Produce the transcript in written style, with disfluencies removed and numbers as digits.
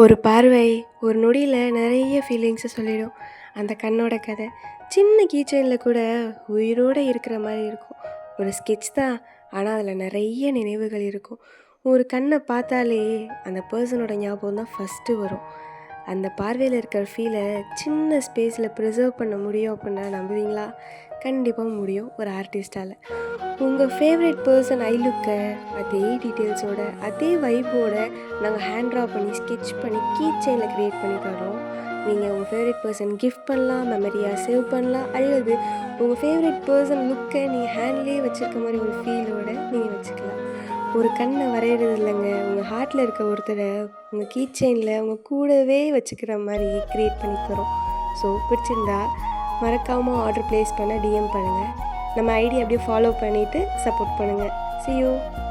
ஒரு பார்வை, ஒரு நொடியில நெறைய ஃபீலிங்ஸ சொல்லிடும். அந்த கண்ணோட கதை. சின்ன கீச்செயின்ல கூட உயிரோட இருக்கிற மாரி இருக்கும். ஒரு ஸ்கெட்ச் தான். ஆனா, அதில நெறைய நினைவுகள் இருக்கும். ஒரு கண்ண பார்த்தாலே அந்த பெர்சனோட ஞாபகம் தான் ஃபர்ஸ்ட்டு வரும். அந்த பார்வையில இருக்கிற ஃபீல சின்ன ஸ்பேஸில ப்ரிசர்வ் பண்ண முடியும் அப்புட்னா நம்புவீங்களா? கண்டிப்பா முடியும். ஒரு ஆர்டிஸ்ட்டால. உங்க ஃபேவரைட் பெர்சன் ஐ லுக்க அதே டீட்டெயில்ஸோட, அதே வைப்போட நாங்க ஹேண்ட் ட்ரா பண்ணி, ஸ்கெட்ச் பண்ணி, கீ செயின்ல கிரியேட் பண்ணி தர்றோம். நீங்க உங்க ஃபேவரைட் பெர்சன் கிஃப்ட் பண்ணலாம், மெமரியா சேவ் பண்ணலாம். அல்லது உங்க ஃபேவரைட் பெர்சன் லுக்க நீங்க ஹேண்ட்லயே வச்சிருக்க மாரி ஒரு ஃபீலோட நீங்க வச்சுக்கலாம். ஒரு கண்ண வரையறது இல்லங்க. உங்க ஹார்ட்ல இருக்க ஒருத்தர உங்க கீ செயின்ல உங்க கூடவே வச்சுக்கிற மாரி கிரியேட் பண்ணி தர்றோம். ஸோ பிடிச்சிருந்தா மறக்காம ஆர்டர் பிளேஸ் பண்ண டிஎம் பண்ணுங்க. நம்ம ஐடி அப்படியே ஃபாலோ பண்ணிட்டு சப்போர்ட் பண்ணுங்க. See you.